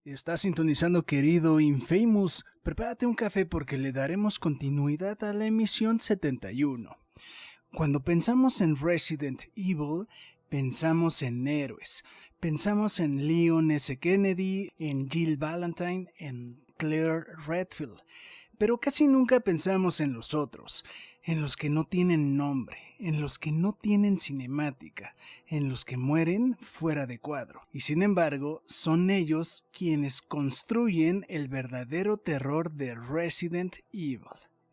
Estás sintonizando, querido Infamous. Prepárate un café porque le daremos continuidad a la emisión 71. Cuando pensamos en Resident Evil, pensamos en héroes. Pensamos en Leon S. Kennedy, en Jill Valentine, en Claire Redfield. Pero casi nunca pensamos en los otros, en los que no tienen nombre, en los que no tienen cinemática, en los que mueren fuera de cuadro. Y sin embargo, son ellos quienes construyen el verdadero terror de Resident Evil.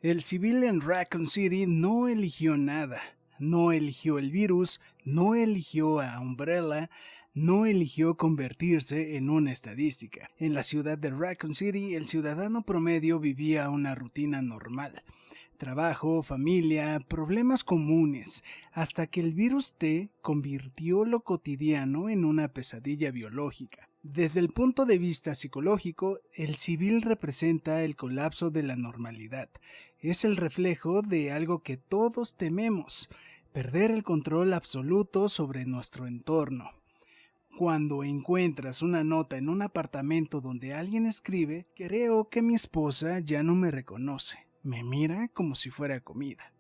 El civil en Raccoon City no eligió nada. No eligió el virus, no eligió a Umbrella, no eligió convertirse en una estadística. En la ciudad de Raccoon City, el ciudadano promedio vivía una rutina normal. Trabajo, familia, problemas comunes, hasta que el virus T convirtió lo cotidiano en una pesadilla biológica. Desde el punto de vista psicológico, el civil representa el colapso de la normalidad. Es el reflejo de algo que todos tememos, perder el control absoluto sobre nuestro entorno. Cuando encuentras una nota en un apartamento donde alguien escribe, creo que mi esposa ya no me reconoce, me mira como si fuera comida.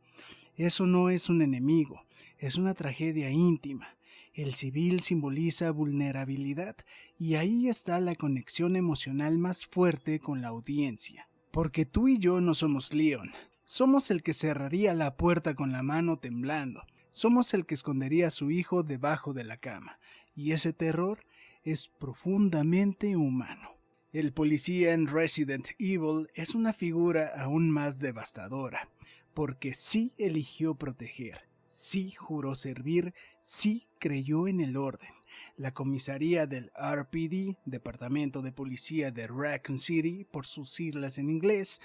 Eso no es un enemigo, es una tragedia íntima. El civil simboliza vulnerabilidad y ahí está la conexión emocional más fuerte con la audiencia. Porque tú y yo no somos Leon. Somos el que cerraría la puerta con la mano temblando. Somos el que escondería a su hijo debajo de la cama. Y ese terror es profundamente humano. El policía en Resident Evil es una figura aún más devastadora, porque sí eligió proteger, sí juró servir, sí creyó en el orden. La comisaría del RPD, Departamento de Policía de Raccoon City, por sus siglas en inglés,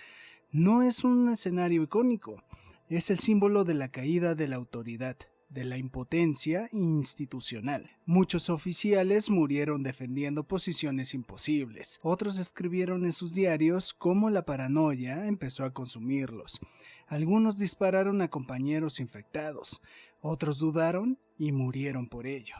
no es un escenario icónico, es el símbolo de la caída de la autoridad, de la impotencia institucional. Muchos oficiales murieron defendiendo posiciones imposibles. Otros escribieron en sus diarios cómo la paranoia empezó a consumirlos. Algunos dispararon a compañeros infectados. Otros dudaron y murieron por ello.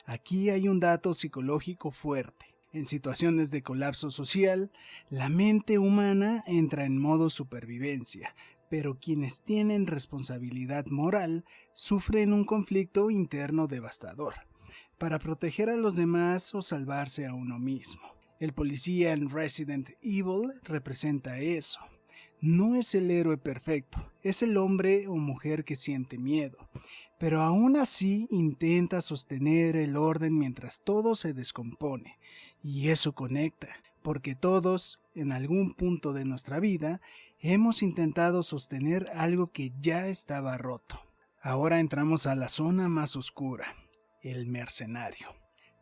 Aquí hay un dato psicológico fuerte. En situaciones de colapso social, la mente humana entra en modo supervivencia, pero quienes tienen responsabilidad moral sufren un conflicto interno devastador, para proteger a los demás o salvarse a uno mismo. El policía en Resident Evil representa eso. No es el héroe perfecto, es el hombre o mujer que siente miedo, pero aún así intenta sostener el orden mientras todo se descompone, y eso conecta, porque todos, en algún punto de nuestra vida, hemos intentado sostener algo que ya estaba roto. Ahora entramos a la zona más oscura, el mercenario.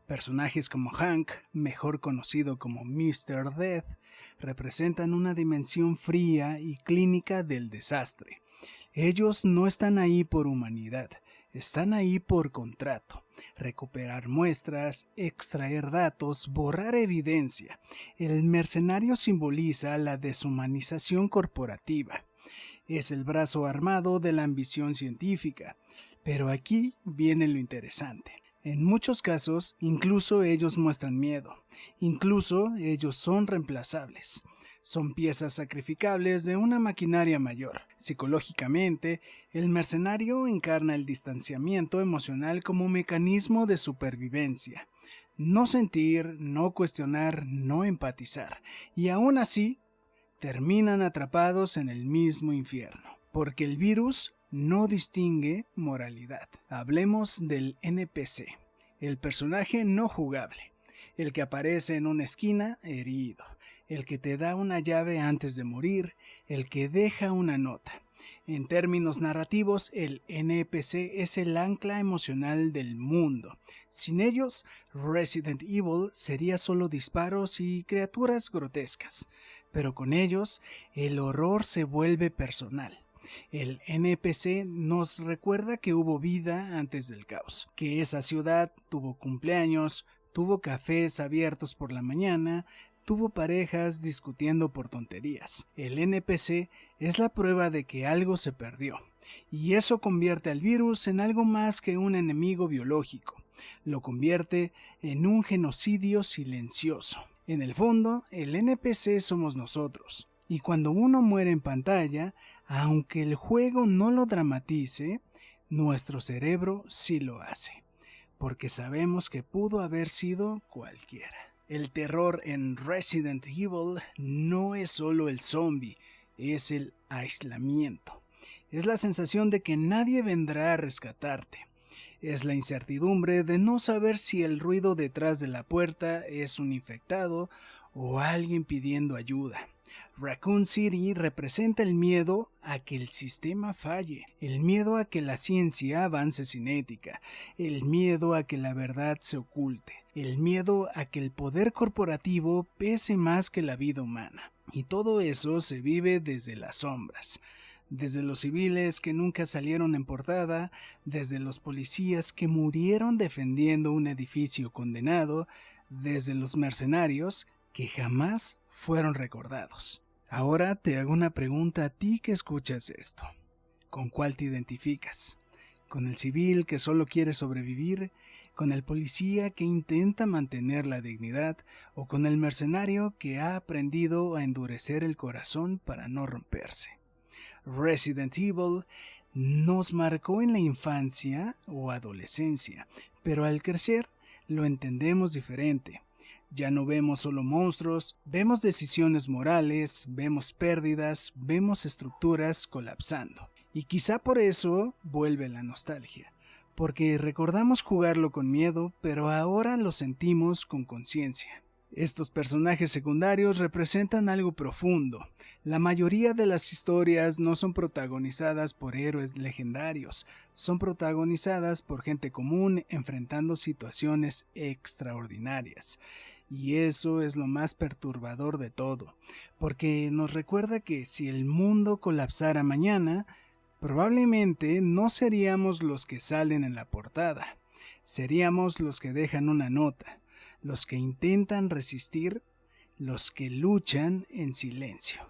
Personajes como Hank, mejor conocido como Mr. Death, representan una dimensión fría y clínica del desastre. Ellos no están ahí por humanidad, están ahí por contrato. Recuperar muestras, extraer datos, borrar evidencia. El mercenario simboliza la deshumanización corporativa. Es el brazo armado de la ambición científica. Pero aquí viene lo interesante. En muchos casos, incluso ellos muestran miedo. Incluso ellos son reemplazables. Son piezas sacrificables de una maquinaria mayor. Psicológicamente, el mercenario encarna el distanciamiento emocional como mecanismo de supervivencia. No sentir, no cuestionar, no empatizar. Y aún así, terminan atrapados en el mismo infierno. Porque el virus no distingue moralidad. Hablemos del NPC, el personaje no jugable, el que aparece en una esquina herido, el que te da una llave antes de morir, el que deja una nota. En términos narrativos, el NPC es el ancla emocional del mundo. Sin ellos, Resident Evil sería solo disparos y criaturas grotescas. Pero con ellos, el horror se vuelve personal. El NPC nos recuerda que hubo vida antes del caos, que esa ciudad tuvo cumpleaños, tuvo cafés abiertos por la mañana, tuvo parejas discutiendo por tonterías. El NPC es la prueba de que algo se perdió, y eso convierte al virus en algo más que un enemigo biológico. Lo convierte en un genocidio silencioso. En el fondo, el NPC somos nosotros. Y cuando uno muere en pantalla, aunque el juego no lo dramatice, nuestro cerebro sí lo hace, porque sabemos que pudo haber sido cualquiera. El terror en Resident Evil no es solo el zombie, es el aislamiento. Es la sensación de que nadie vendrá a rescatarte. Es la incertidumbre de no saber si el ruido detrás de la puerta es un infectado o alguien pidiendo ayuda. Raccoon City representa el miedo a que el sistema falle, el miedo a que la ciencia avance sin ética, el miedo a que la verdad se oculte, el miedo a que el poder corporativo pese más que la vida humana. Y todo eso se vive desde las sombras. Desde los civiles que nunca salieron en portada, desde los policías que murieron defendiendo un edificio condenado, desde los mercenarios que jamás fueron recordados. Ahora te hago una pregunta a ti que escuchas esto. ¿Con cuál te identificas? ¿Con el civil que solo quiere sobrevivir? ¿Con el policía que intenta mantener la dignidad? ¿O con el mercenario que ha aprendido a endurecer el corazón para no romperse? Resident Evil nos marcó en la infancia o adolescencia, pero al crecer lo entendemos diferente. Ya no vemos solo monstruos, vemos decisiones morales, vemos pérdidas, vemos estructuras colapsando. Y quizá por eso vuelve la nostalgia, porque recordamos jugarlo con miedo, pero ahora lo sentimos con conciencia. Estos personajes secundarios representan algo profundo. La mayoría de las historias no son protagonizadas por héroes legendarios, son protagonizadas por gente común enfrentando situaciones extraordinarias. Y eso es lo más perturbador de todo, porque nos recuerda que si el mundo colapsara mañana, probablemente no seríamos los que salen en la portada, seríamos los que dejan una nota, los que intentan resistir, los que luchan en silencio.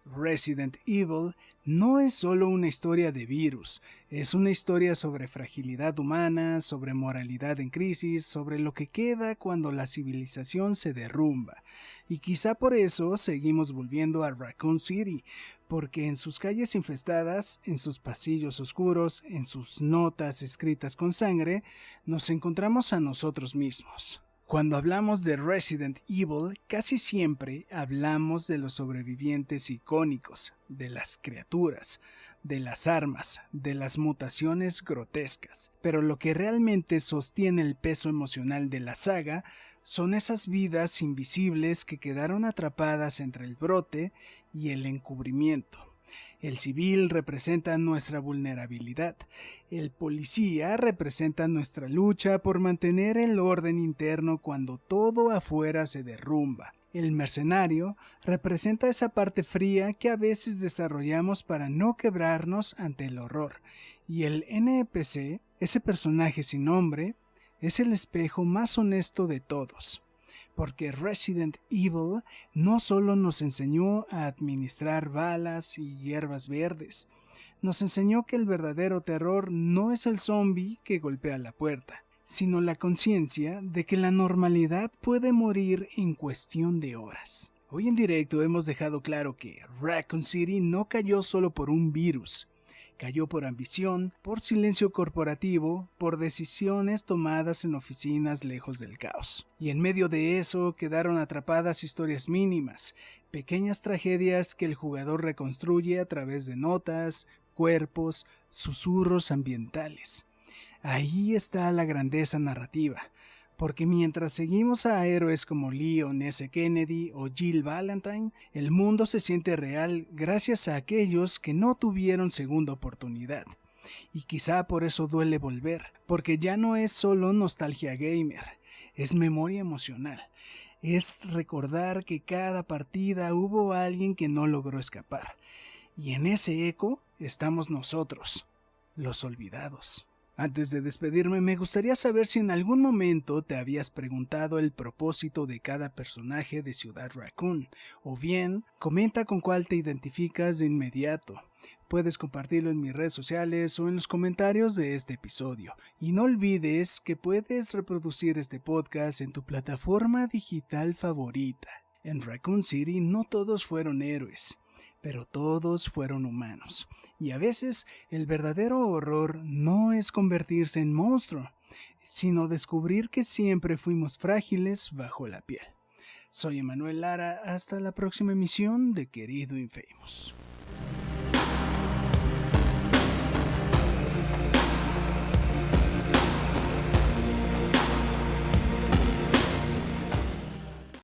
Resident Evil no es solo una historia de virus, es una historia sobre fragilidad humana, sobre moralidad en crisis, sobre lo que queda cuando la civilización se derrumba. Y quizá por eso seguimos volviendo a Raccoon City, porque en sus calles infestadas, en sus pasillos oscuros, en sus notas escritas con sangre, nos encontramos a nosotros mismos. Cuando hablamos de Resident Evil, casi siempre hablamos de los sobrevivientes icónicos, de las criaturas, de las armas, de las mutaciones grotescas. Pero lo que realmente sostiene el peso emocional de la saga son esas vidas invisibles que quedaron atrapadas entre el brote y el encubrimiento. El civil representa nuestra vulnerabilidad, el policía representa nuestra lucha por mantener el orden interno cuando todo afuera se derrumba. El mercenario representa esa parte fría que a veces desarrollamos para no quebrarnos ante el horror. Y el NPC, ese personaje sin nombre, es el espejo más honesto de todos. Porque Resident Evil no solo nos enseñó a administrar balas y hierbas verdes, nos enseñó que el verdadero terror no es el zombie que golpea la puerta, sino la conciencia de que la normalidad puede morir en cuestión de horas. Hoy en directo hemos dejado claro que Raccoon City no cayó solo por un virus. Cayó por ambición, por silencio corporativo, por decisiones tomadas en oficinas lejos del caos. Y en medio de eso quedaron atrapadas historias mínimas, pequeñas tragedias que el jugador reconstruye a través de notas, cuerpos, susurros ambientales. Ahí está la grandeza narrativa, porque mientras seguimos a héroes como Leon S. Kennedy o Jill Valentine, el mundo se siente real gracias a aquellos que no tuvieron segunda oportunidad. Y quizá por eso duele volver, porque ya no es solo nostalgia gamer, es memoria emocional. Es recordar que cada partida hubo alguien que no logró escapar. Y en ese eco estamos nosotros, los olvidados. Antes de despedirme, me gustaría saber si en algún momento te habías preguntado el propósito de cada personaje de Ciudad Raccoon, o bien, comenta con cuál te identificas de inmediato. Puedes compartirlo en mis redes sociales o en los comentarios de este episodio. Y no olvides que puedes reproducir este podcast en tu plataforma digital favorita. En Raccoon City no todos fueron héroes, pero todos fueron humanos. Y a veces el verdadero horror no es convertirse en monstruo, sino descubrir que siempre fuimos frágiles bajo la piel. Soy Emanuel Lara, hasta la próxima emisión de Querido Infamous.